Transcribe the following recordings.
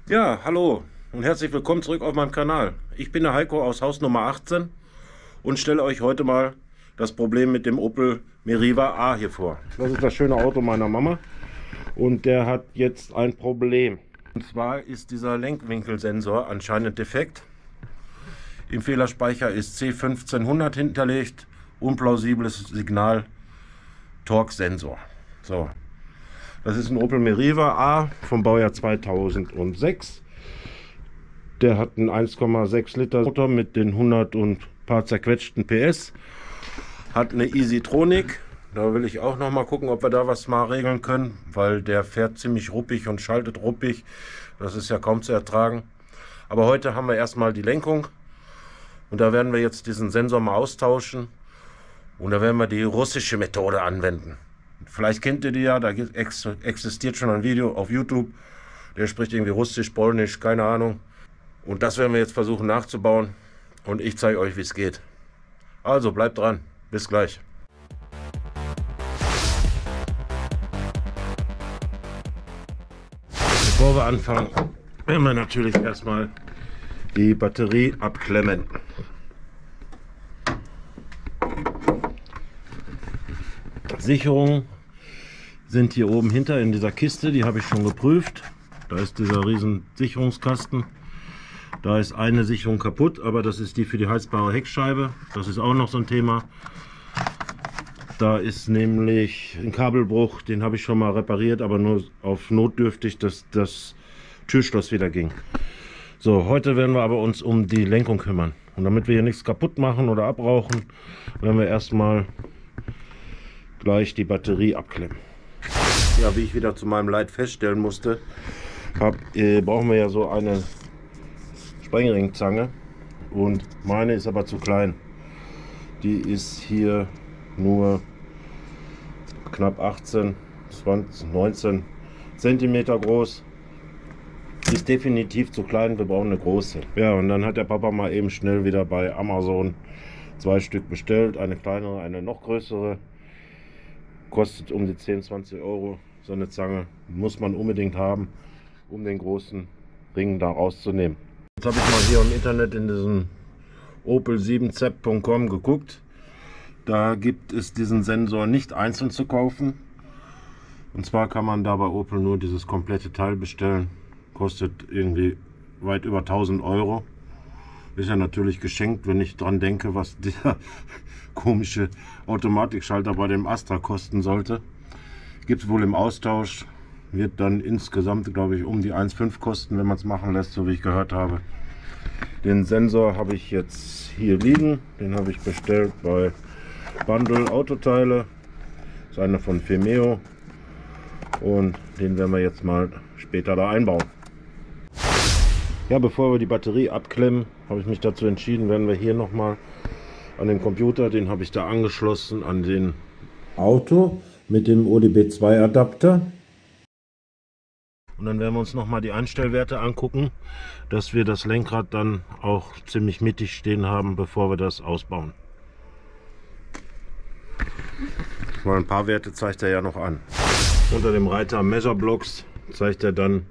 Ja, hallo und herzlich willkommen zurück auf meinem Kanal. Ich bin der Heiko aus Haus Nummer 18 und stelle euch heute mal das Problem mit dem Opel Meriva A hier vor. Das ist das schöne Auto meiner Mama und der hat jetzt ein Problem. Und zwar ist dieser Lenkwinkelsensor anscheinend defekt. Im Fehlerspeicher ist C1500 hinterlegt, unplausibles Signal, Torque-Sensor. So. Das ist ein Opel Meriva A vom Baujahr 2006. Der hat einen 1,6 Liter Motor mit den 100 und paar zerquetschten PS. Hat eine Easytronic. Da will ich auch noch mal gucken, ob wir da was mal regeln können, weil der fährt ziemlich ruppig und schaltet ruppig. Das ist ja kaum zu ertragen. Aber heute haben wir erstmal die Lenkung und da werden wir jetzt diesen Sensor mal austauschen und da werden wir die russische Methode anwenden. Vielleicht kennt ihr die ja, da existiert schon ein Video auf YouTube, der spricht irgendwie Russisch, Polnisch, keine Ahnung. Und das werden wir jetzt versuchen nachzubauen und ich zeige euch, wie es geht. Also bleibt dran, bis gleich. Bevor wir anfangen, werden wir natürlich erstmal die Batterie abklemmen. Sicherungen sind hier oben hinter in dieser Kiste, die habe ich schon geprüft. Da ist dieser riesen Sicherungskasten. Da ist eine Sicherung kaputt, aber das ist die für die heizbare Heckscheibe. Das ist auch noch so ein Thema. Da ist nämlich ein Kabelbruch, den habe ich schon mal repariert, aber nur auf notdürftig, dass das Türschloss wieder ging. So, heute werden wir aber uns um die Lenkung kümmern. Und damit wir hier nichts kaputt machen oder abrauchen, werden wir erstmal gleich die Batterie abklemmen. Ja, wie ich wieder zu meinem Leid feststellen musste, brauchen wir ja so eine Sprengringzange und meine ist aber zu klein. Die ist hier nur knapp 18, 20, 19 Zentimeter groß. Ist definitiv zu klein, wir brauchen eine große. Ja, und dann hat der Papa mal eben schnell wieder bei Amazon 2 Stück bestellt. Eine kleinere, eine noch größere. Kostet um die 10, 20 Euro. So eine Zange muss man unbedingt haben, um den großen Ring da rauszunehmen. Jetzt habe ich mal hier im Internet in diesem opel7zep.com geguckt. Da gibt es diesen Sensor nicht einzeln zu kaufen. Und zwar kann man da bei Opel nur dieses komplette Teil bestellen. Kostet irgendwie weit über 1000 Euro. Ist ja natürlich geschenkt, wenn ich dran denke, was dieser komische Automatikschalter bei dem Astra kosten sollte. Gibt es wohl im Austausch. Wird dann insgesamt, glaube ich, um die 1,5 kosten, wenn man es machen lässt, so wie ich gehört habe. Den Sensor habe ich jetzt hier liegen. Den habe ich bestellt bei Bundle Autoteile. Das ist einer von Femeo. Und den werden wir jetzt mal später da einbauen. Ja, bevor wir die Batterie abklemmen, habe ich mich dazu entschieden, werden wir hier nochmal an den Computer, den habe ich da angeschlossen an den Auto mit dem ODB2 Adapter. Und dann werden wir uns nochmal die Einstellwerte angucken, dass wir das Lenkrad dann auch ziemlich mittig stehen haben, bevor wir das ausbauen. Mal ein paar Werte zeigt er ja noch an. Unter dem Reiter Measure Blocks zeigt er dann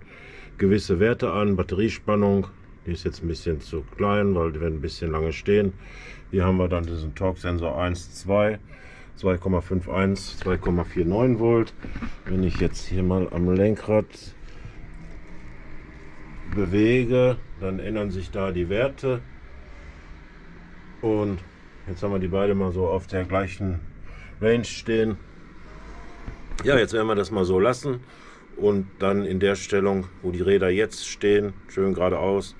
gewisse Werte an. Batteriespannung, die ist jetzt ein bisschen zu klein, weil die werden ein bisschen lange stehen. Hier haben wir dann diesen Torque-Sensor 1, 2, 2,51, 2,49 Volt. Wenn ich jetzt hier mal am Lenkrad bewege, dann ändern sich da die Werte. Und jetzt haben wir die beide mal so auf der gleichen Range stehen. Ja, jetzt werden wir das mal so lassen. Und dann in der Stellung, wo die Räder jetzt stehen, schön geradeaus.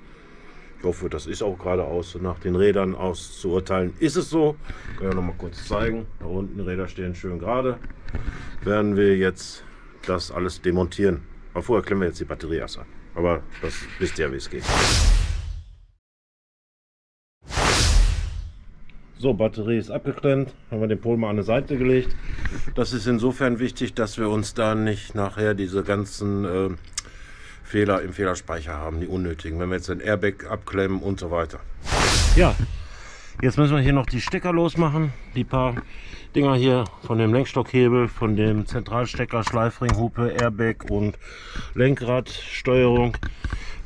Ich hoffe, das ist auch geradeaus. So nach den Rädern aus zu urteilen, ist es so. Können wir noch mal kurz zeigen. Da unten die Räder stehen schön gerade. Werden wir jetzt das alles demontieren. Aber vorher klemmen wir jetzt die Batterie erst an. Aber das wisst ihr ja, wie es geht. So, Batterie ist abgeklemmt, haben wir den Pol mal an die Seite gelegt. Das ist insofern wichtig, dass wir uns da nicht nachher diese ganzen Fehler im Fehlerspeicher haben, die unnötigen, wenn wir jetzt den Airbag abklemmen und so weiter. Ja, jetzt müssen wir hier noch die Stecker losmachen, die paar Dinger hier von dem Lenkstockhebel, von dem Zentralstecker, Schleifringhupe, Airbag und Lenkradsteuerung.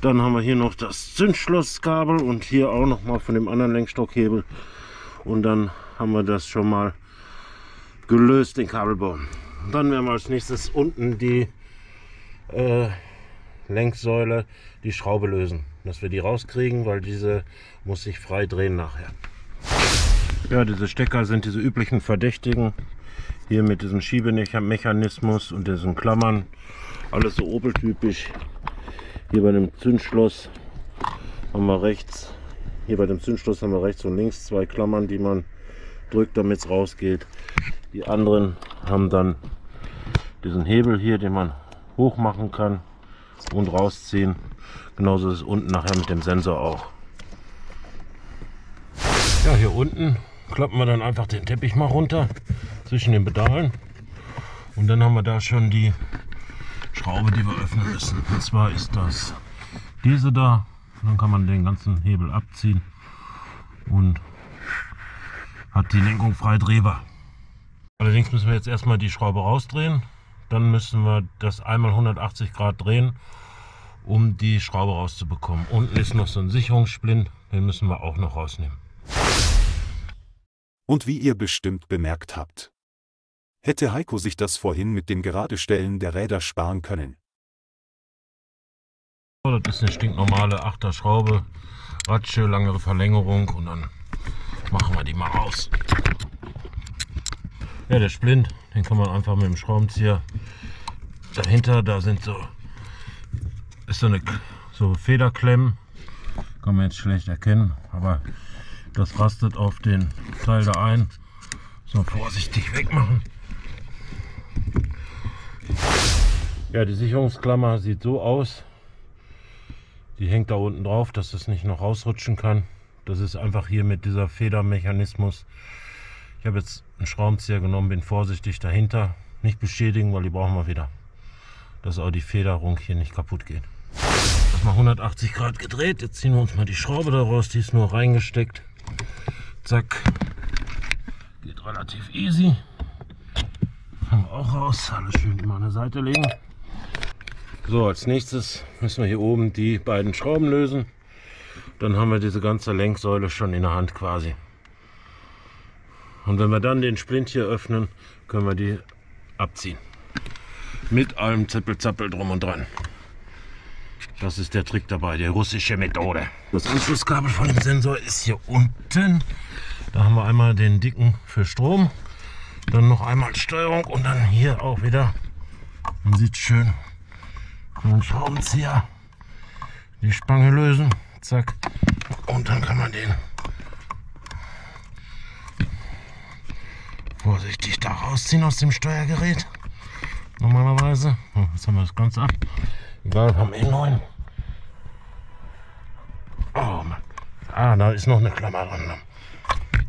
Dann haben wir hier noch das Zündschlosskabel und hier auch noch mal von dem anderen Lenkstockhebel. Und dann haben wir das schon mal gelöst, den Kabelbaum. Dann werden wir als nächstes unten die Lenksäule, die Schraube lösen, dass wir die rauskriegen, weil diese muss sich frei drehen nachher. Ja, diese Stecker sind diese üblichen Verdächtigen. Hier mit diesem Schiebemechanismus und diesen Klammern. Alles so Opel-typisch. Hier bei dem Zündschloss haben wir rechts, und links zwei Klammern, die man drückt, damit es rausgeht. Die anderen haben dann diesen Hebel hier, den man hoch machen kann und rausziehen. Genauso ist es unten nachher mit dem Sensor auch. Ja, hier unten klappen wir dann einfach den Teppich mal runter zwischen den Pedalen und dann haben wir da schon die Schraube, die wir öffnen müssen. Und zwar ist das diese da. Dann kann man den ganzen Hebel abziehen und hat die Lenkung frei drehbar. Allerdings müssen wir jetzt erstmal die Schraube rausdrehen. Dann müssen wir das einmal 180 Grad drehen, um die Schraube rauszubekommen. Unten ist noch so ein Sicherungssplint, den müssen wir auch noch rausnehmen. Und wie ihr bestimmt bemerkt habt, hätte Heiko sich das vorhin mit dem Geradestellen der Räder sparen können. Das ist eine stinknormale 8er Schraube, Ratsche, langere Verlängerung und dann machen wir die mal raus. Ja, der Splint, den kann man einfach mit dem Schraubenzieher dahinter, da sind so Federklemmen, kann man jetzt schlecht erkennen, aber das rastet auf den Teil da ein. So, vorsichtig wegmachen. Ja, die Sicherungsklammer sieht so aus. Die hängt da unten drauf, dass es nicht noch rausrutschen kann. Das ist einfach hier mit dieser Federmechanismus. Ich habe jetzt einen Schraubenzieher genommen, bin vorsichtig dahinter. Nicht beschädigen, weil die brauchen wir wieder. Dass auch die Federung hier nicht kaputt geht. Das mal 180 Grad gedreht. Jetzt ziehen wir uns mal die Schraube da raus. Die ist nur reingesteckt. Zack. Geht relativ easy. Haben wir auch raus. Alles schön immer an der Seite legen. So, als nächstes müssen wir hier oben die beiden Schrauben lösen. Dann haben wir diese ganze Lenksäule schon in der Hand quasi. Und wenn wir dann den Splint hier öffnen, können wir die abziehen. Mit allem Zippelzappel drum und dran. Das ist der Trick dabei, die russische Methode. Das Anschlusskabel von dem Sensor ist hier unten. Da haben wir einmal den dicken für Strom, dann noch einmal Steuerung und dann hier auch wieder. Man sieht schön, mit dem Schraubenzieher die Spange lösen. Zack. Und dann kann man den vorsichtig da rausziehen aus dem Steuergerät. Normalerweise. Jetzt haben wir das Ganze ab. Egal, haben E9. Oh Mann. Ah, da ist noch eine Klammer dran.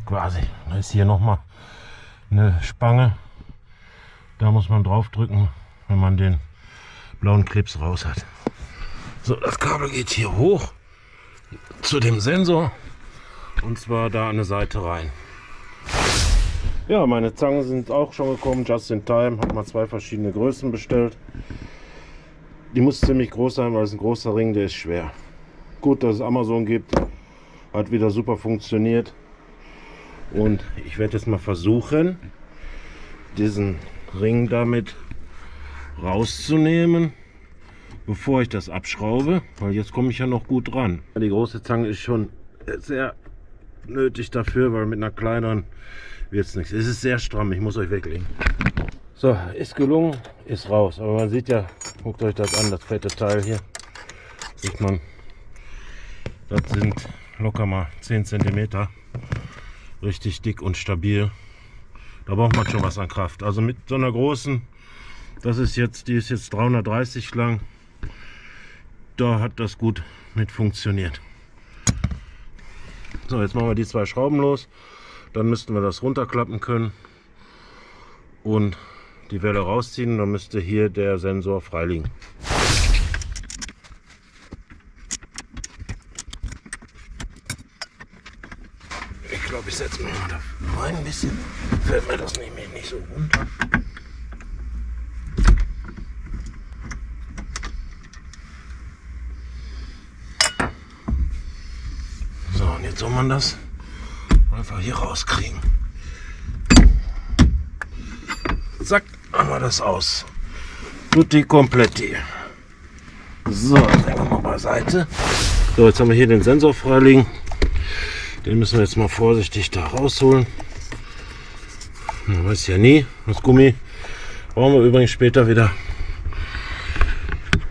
Quasi. Da ist hier nochmal eine Spange. Da muss man drauf drücken, wenn man den blauen Clips raus hat. So, das Kabel geht hier hoch zu dem Sensor. Und zwar da an der Seite rein. Ja, meine Zangen sind auch schon gekommen, just in time. Habe mal zwei verschiedene Größen bestellt. Die muss ziemlich groß sein, weil es ein großer Ring, der ist schwer. Gut, dass es Amazon gibt. Hat wieder super funktioniert. Und ich werde jetzt mal versuchen, diesen Ring damit rauszunehmen, bevor ich das abschraube. Weil jetzt komme ich ja noch gut dran. Die große Zange ist schon sehr nötig dafür, weil mit einer kleineren wird es nichts. Es ist sehr stramm, ich muss euch weglegen. So, ist gelungen, ist raus. Aber man sieht ja, guckt euch das an, das fette Teil hier. Sieht man, das sind locker mal 10 cm. Richtig dick und stabil. Da braucht man schon was an Kraft. Also mit so einer großen, die ist jetzt 330 lang. Da hat das gut mit funktioniert. So, jetzt machen wir die zwei Schrauben los. Dann müssten wir das runterklappen können und die Welle rausziehen. Dann müsste hier der Sensor frei liegen. Ich glaube, ich setze mich mal da rein ein bisschen. Fällt mir das nämlich nicht so runter. jetzt soll man das einfach hier rauskriegen. Zack, haben wir das aus. Tutti kompletti. So, das legen wir mal beiseite. So, jetzt haben wir hier den Sensor freiliegen. Den müssen wir jetzt mal vorsichtig da rausholen. Man weiß ja nie, das Gummi brauchen wir übrigens später wieder.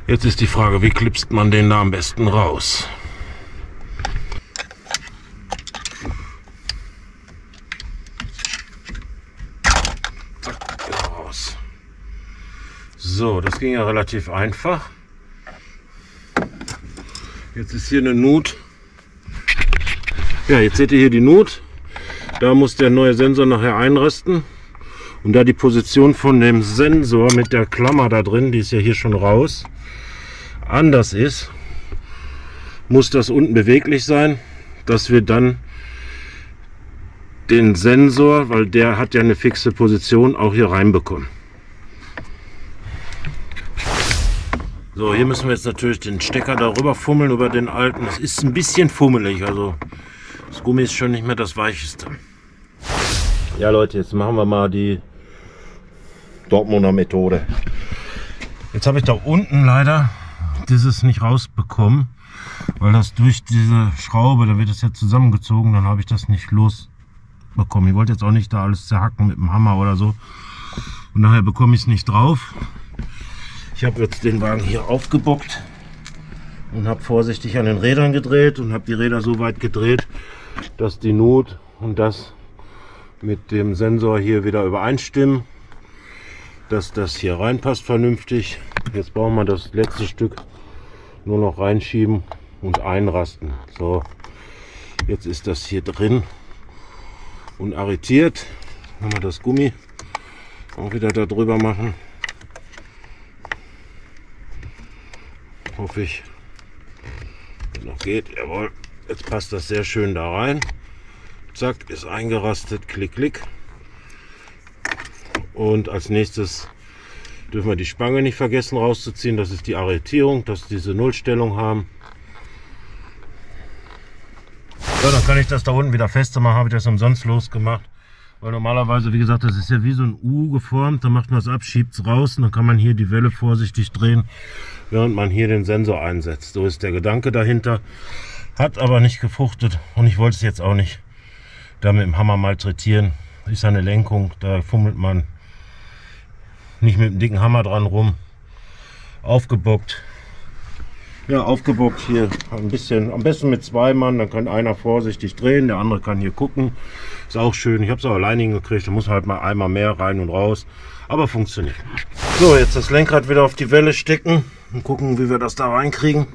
Jetzt ist die Frage, wie klipst man den da am besten raus? Zack, raus. So, das ging ja relativ einfach. Jetzt ist hier eine Nut. Ja, jetzt seht ihr hier die Nut. Da muss der neue Sensor nachher einrasten. Und da die Position von dem Sensor mit der Klammer da drin, die ist ja hier schon raus, anders ist, muss das unten beweglich sein, dass wir dann den Sensor, weil der hat ja eine fixe Position, auch hier reinbekommen. So, hier müssen wir jetzt natürlich den Stecker darüber fummeln, über den alten. Es ist ein bisschen fummelig, also das Gummi ist schon nicht mehr das weicheste. Ja Leute, jetzt machen wir mal die Dortmunder Methode. Jetzt habe ich da unten leider dieses nicht rausbekommen, weil das durch diese Schraube, da wird es ja zusammengezogen, dann habe ich das nicht losbekommen. Ich wollte jetzt auch nicht da alles zerhacken mit dem Hammer oder so. Und nachher bekomme ich es nicht drauf. Ich habe jetzt den Wagen hier aufgebockt und habe vorsichtig an den Rädern gedreht und habe die Räder so weit gedreht, dass die Nut und das mit dem Sensor hier wieder übereinstimmen, dass das hier reinpasst vernünftig. Jetzt brauchen wir das letzte Stück nur noch reinschieben und einrasten. So, jetzt ist das hier drin und arretiert. Wenn wir das Gummi auch wieder da drüber machen, hoffe ich, wenn noch geht. Jawohl, jetzt passt das sehr schön da rein. Zack, ist eingerastet, klick, klick. Und als nächstes dürfen wir die Spange nicht vergessen rauszuziehen. Das ist die Arretierung, dass diese Nullstellung haben. So, dann kann ich das da unten wieder festmachen. Habe ich das umsonst losgemacht. Weil normalerweise, wie gesagt, das ist ja wie so ein U geformt. Dann macht man es ab, schiebt es raus und dann kann man hier die Welle vorsichtig drehen, während man hier den Sensor einsetzt. So ist der Gedanke dahinter. Hat aber nicht gefruchtet und ich wollte es jetzt auch nicht da mit dem Hammer malträtieren. Ist eine Lenkung, da fummelt man nicht mit dem dicken Hammer dran rum. Aufgebockt. Ja, aufgebockt hier ein bisschen, am besten mit zwei Mann, dann kann einer vorsichtig drehen, der andere kann hier gucken. Ist auch schön, ich habe es auch alleine hingekriegt, da muss halt mal einmal mehr rein und raus, aber funktioniert. So, jetzt das Lenkrad wieder auf die Welle stecken und gucken, wie wir das da reinkriegen.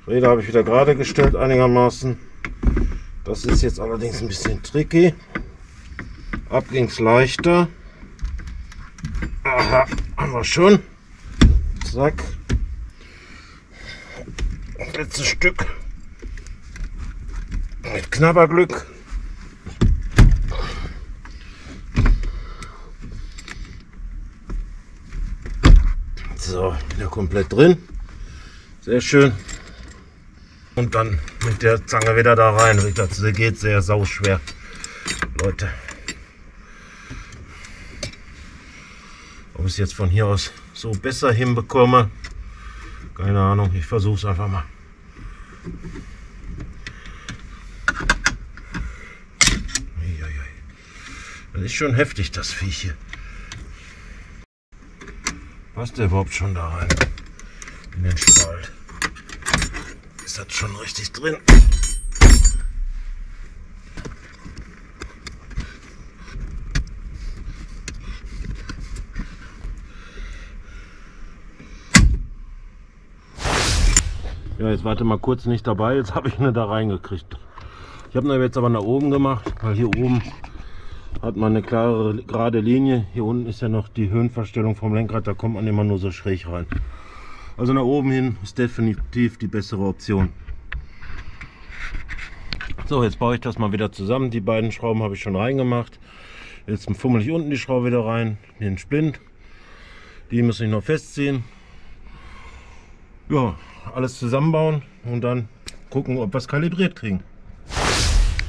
Räder habe ich wieder gerade gestellt einigermaßen. Das ist jetzt allerdings ein bisschen tricky. Ab ging es leichter. Aha, haben wir schon. Zack. Das letzte Stück. Mit Knabberglück. So, wieder komplett drin. Sehr schön. Und dann mit der Zange wieder da rein. Das geht sehr sauschwer, Leute. Ob ich es jetzt von hier aus so besser hinbekomme, keine Ahnung. Ich versuche es einfach mal. Das ist schon heftig, das Viech hier. Passt der überhaupt schon da rein? In den Spalt. Ist das schon richtig drin? Ja, jetzt warte mal kurz nicht dabei, jetzt habe ich eine da reingekriegt. Ich habe ihn jetzt aber nach oben gemacht, weil hier oben hat man eine klare, gerade Linie. Hier unten ist ja noch die Höhenverstellung vom Lenkrad, da kommt man immer nur so schräg rein. Also nach oben hin ist definitiv die bessere Option. So, jetzt baue ich das mal wieder zusammen. Die beiden Schrauben habe ich schon reingemacht. Jetzt fummel ich unten die Schraube wieder rein, den Splint. Die muss ich noch festziehen. Ja, alles zusammenbauen und dann gucken, ob wir es kalibriert kriegen.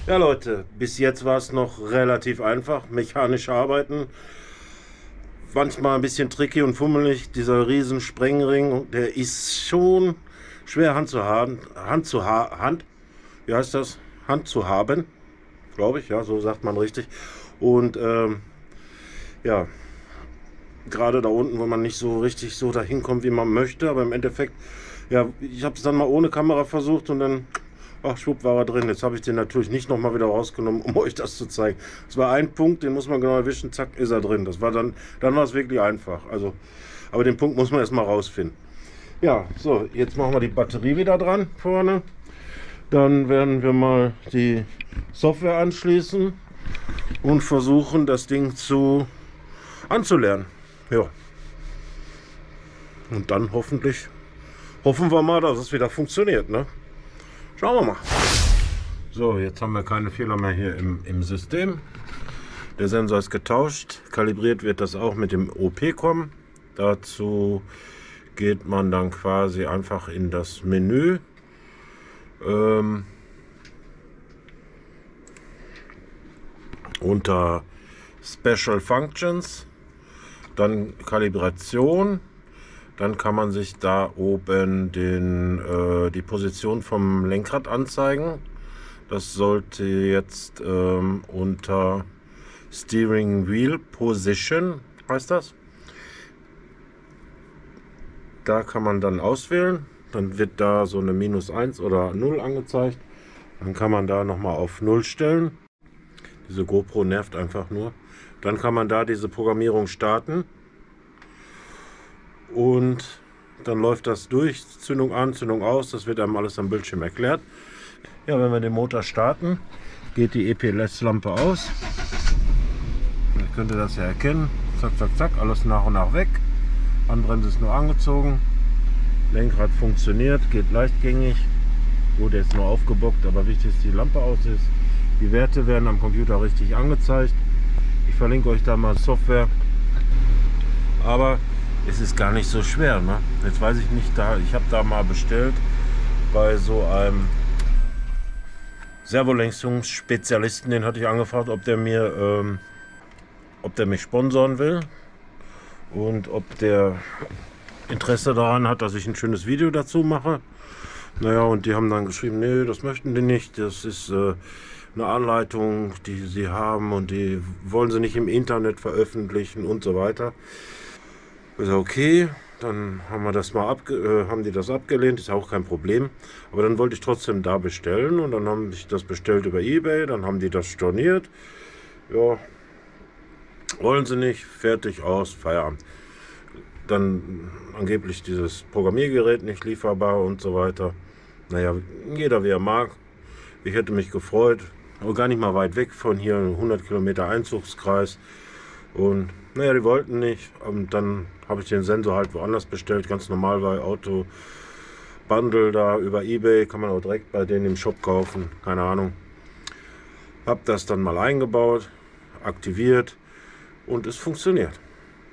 Ja Leute, bis jetzt war es noch relativ einfach, mechanisch arbeiten. Manchmal ein bisschen tricky und fummelig. Dieser riesen Sprengring, der ist schon schwer Hand zu haben. Wie heißt das? Hand zu haben, glaube ich, ja, so sagt man richtig. Und ja, gerade da unten, wo man nicht so richtig so dahin kommt, wie man möchte, aber im Endeffekt, ja, ich habe es dann mal ohne Kamera versucht und dann, ach, schwupp, war er drin. Jetzt habe ich den natürlich nicht nochmal wieder rausgenommen, um euch das zu zeigen. Es war ein Punkt, den muss man genau erwischen, zack, ist er drin. Das war dann war es wirklich einfach. Also, aber den Punkt muss man erstmal rausfinden. Ja, so, jetzt machen wir die Batterie wieder dran vorne. Dann werden wir mal die Software anschließen und versuchen, das Ding anzulernen. Ja. Und dann hoffen wir mal, dass es wieder funktioniert, ne? Schauen wir mal. So, jetzt haben wir keine Fehler mehr hier im System. Der Sensor ist getauscht. Kalibriert wird das auch mit dem OP-Com. Dazu geht man dann quasi einfach in das Menü. Unter Special Functions, dann Kalibration, dann kann man sich da oben die Position vom Lenkrad anzeigen. Das sollte jetzt unter Steering Wheel Position, heißt das. Da kann man dann auswählen, dann wird da so eine -1 oder 0 angezeigt. Dann kann man da nochmal auf 0 stellen. Diese GoPro nervt einfach nur. Dann kann man da diese Programmierung starten. Und dann läuft das durch. Zündung an, Zündung aus. Das wird einem alles am Bildschirm erklärt. Ja, wenn wir den Motor starten, geht die EPLS-Lampe aus. Vielleicht könnt ihr das ja erkennen. Zack, zack, zack. Alles nach und nach weg. Handbremse ist nur angezogen. Lenkrad funktioniert, geht leichtgängig. Wurde jetzt nur aufgebockt, aber wichtig ist, die Lampe aus ist. Die Werte werden am Computer richtig angezeigt. Ich verlinke euch da mal Software. Aber es ist gar nicht so schwer, ne? Jetzt weiß ich nicht, ich habe da mal bestellt bei so einem Servolenkungsspezialisten, den hatte ich angefragt, ob der mich sponsoren will und ob der Interesse daran hat, dass ich ein schönes Video dazu mache. Naja, und die haben dann geschrieben, nee, das möchten die nicht. Das ist eine Anleitung, die sie haben und die wollen sie nicht im Internet veröffentlichen und so weiter. Ich sage, okay, dann haben wir das mal haben die das abgelehnt, ist auch kein Problem. Aber dann wollte ich trotzdem da bestellen und dann haben ich das bestellt über eBay, dann haben die das storniert. Ja, wollen sie nicht, fertig, aus, Feierabend. Dann angeblich dieses Programmiergerät nicht lieferbar und so weiter. Naja, jeder wie er mag. Ich hätte mich gefreut, aber gar nicht mal weit weg von hier, 100 Kilometer Einzugskreis. Und naja, die wollten nicht. Und dann habe ich den Sensor halt woanders bestellt, ganz normal bei Auto Bundle da über eBay, kann man auch direkt bei denen im Shop kaufen, keine Ahnung. Habe das dann mal eingebaut, aktiviert und es funktioniert.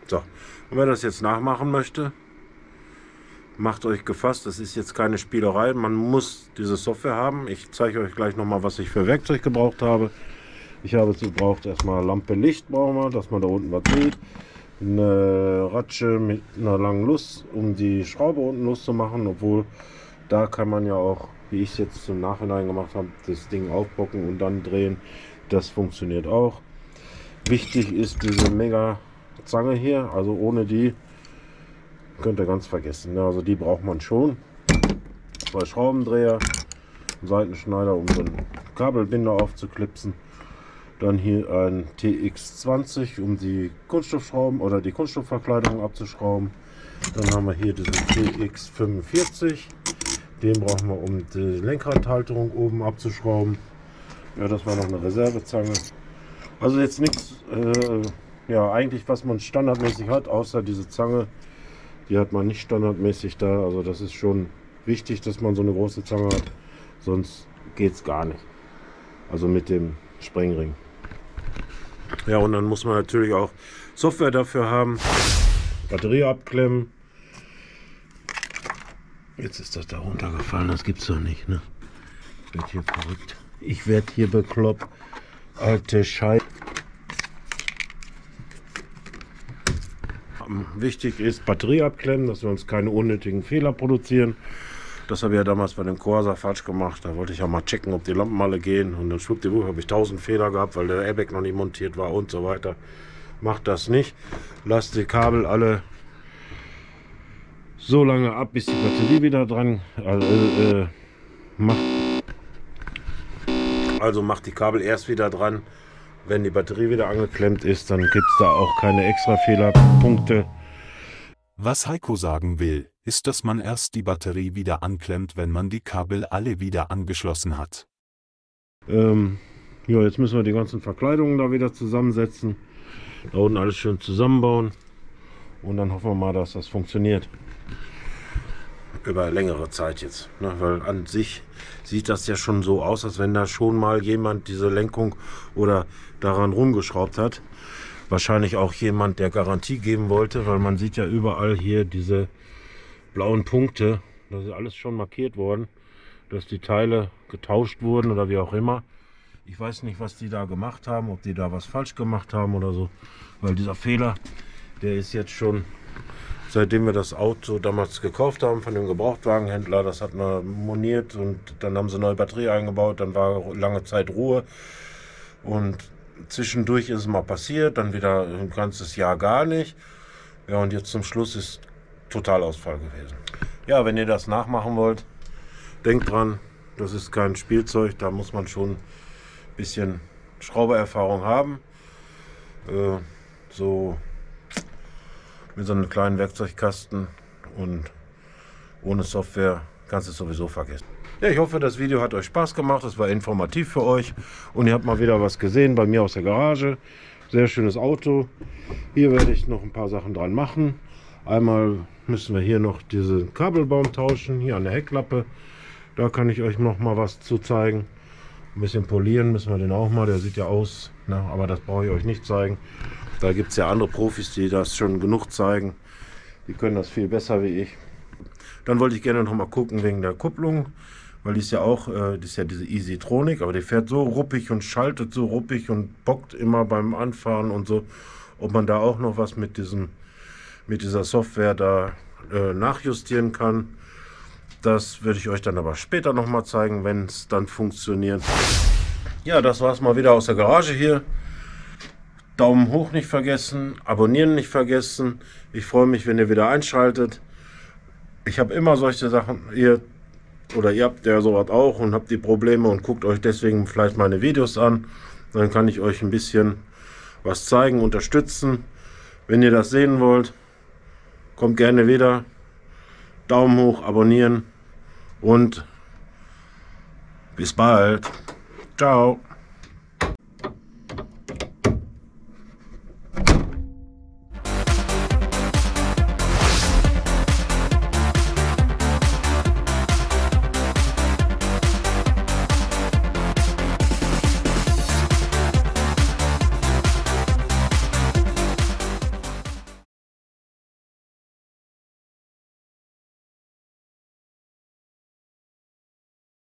So, und wer das jetzt nachmachen möchte, macht euch gefasst, das ist jetzt keine Spielerei, man muss diese Software haben. Ich zeige euch gleich nochmal, was ich für Werkzeug gebraucht habe. Ich habe es gebraucht, erstmal Lampe Licht brauchen wir, dass man da unten was sieht. Eine Ratsche mit einer langen Luss, um die Schraube unten loszumachen, obwohl da kann man ja auch, wie ich es jetzt zum Nachhinein gemacht habe, das Ding aufbocken und dann drehen. Das funktioniert auch. Wichtig ist diese mega Zange hier, also ohne die könnt ihr ganz vergessen. Ja, also die braucht man schon. 2 Schraubendreher, Seitenschneider, um so einen Kabelbinder aufzuklipsen. Dann hier ein TX20, um die Kunststoffschrauben oder die Kunststoffverkleidung abzuschrauben. Dann haben wir hier diesen TX45. Den brauchen wir, um die Lenkradhalterung oben abzuschrauben. Ja, das war noch eine Reservezange. Also jetzt nichts, ja, eigentlich was man standardmäßig hat, außer diese Zange. Die hat man nicht standardmäßig da. Also das ist schon wichtig, dass man so eine große Zange hat. Sonst geht es gar nicht. Also mit dem Sprengring. Ja, und dann muss man natürlich auch Software dafür haben. Batterie abklemmen. Jetzt ist das da runtergefallen, das gibt's doch nicht, ne? Wird hier verrückt. Ich werde hier bekloppt. Alte Scheiße. Wichtig ist Batterie abklemmen, dass wir uns keine unnötigen Fehler produzieren. Das habe ich ja damals bei dem Corsa falsch gemacht. Da wollte ich ja mal checken, ob die Lampen alle gehen. Und dann schwuppdiwupp habe ich 1000 Fehler gehabt, weil der Airbag noch nicht montiert war und so weiter. Macht das nicht. Lasst die Kabel alle so lange ab, bis die Batterie wieder dran macht die Kabel erst wieder dran, wenn die Batterie wieder angeklemmt ist. Dann gibt es da auch keine extra Fehlerpunkte. Was Heiko sagen will, ist, dass man erst die Batterie wieder anklemmt, wenn man die Kabel alle wieder angeschlossen hat. Ja, jetzt müssen wir die ganzen Verkleidungen da wieder zusammensetzen. Da unten alles schön zusammenbauen. Und dann hoffen wir mal, dass das funktioniert. Über längere Zeit jetzt. Ne? Weil an sich sieht das ja schon so aus, als wenn da schon mal jemand diese Lenkung oder daran rumgeschraubt hat. Wahrscheinlich auch jemand, der Garantie geben wollte, weil man sieht ja überall hier diese blauen Punkte. Das ist alles schon markiert worden, dass die Teile getauscht wurden oder wie auch immer. Ich weiß nicht, was die da gemacht haben, ob die da was falsch gemacht haben oder so. Weil dieser Fehler, der ist jetzt schon, seitdem wir das Auto damals gekauft haben von dem Gebrauchtwagenhändler, das hat man moniert und dann haben sie eine neue Batterie eingebaut, dann war lange Zeit Ruhe und zwischendurch ist es mal passiert, dann wieder ein ganzes Jahr gar nicht. Ja, und jetzt zum Schluss ist Totalausfall gewesen. Ja, wenn ihr das nachmachen wollt, denkt dran, das ist kein Spielzeug, da muss man schon ein bisschen Schraubererfahrung haben. So mit so einem kleinen Werkzeugkasten und ohne Software kannst du es sowieso vergessen. Ja, ich hoffe, das Video hat euch Spaß gemacht, es war informativ für euch und ihr habt mal wieder was gesehen bei mir aus der Garage. Sehr schönes Auto. Hier werde ich noch ein paar Sachen dran machen. Einmal müssen wir hier noch diesen Kabelbaum tauschen, hier an der Heckklappe. Da kann ich euch noch mal was zu zeigen. Ein bisschen polieren müssen wir den auch mal, der sieht ja aus, ne? Aber das brauche ich euch nicht zeigen. Da gibt es ja andere Profis, die das schon genug zeigen. Die können das viel besser wie ich. Dann wollte ich gerne noch mal gucken wegen der Kupplung, weil die ist ja auch, die ist ja diese Easytronic, aber die fährt so ruppig und schaltet so ruppig und bockt immer beim Anfahren und so. Ob man da auch noch was mit dieser Software da nachjustieren kann, das werde ich euch dann aber später noch mal zeigen, wenn es dann funktioniert. Ja, das war es mal wieder aus der Garage hier. Daumen hoch nicht vergessen, abonnieren nicht vergessen. Ich freue mich, wenn ihr wieder einschaltet. Ich habe immer solche Sachen, ihr habt ja sowas auch und habt die Probleme und guckt euch deswegen vielleicht meine Videos an. Dann kann ich euch ein bisschen was zeigen, unterstützen. Wenn ihr das sehen wollt, kommt gerne wieder. Daumen hoch, abonnieren und bis bald. Ciao.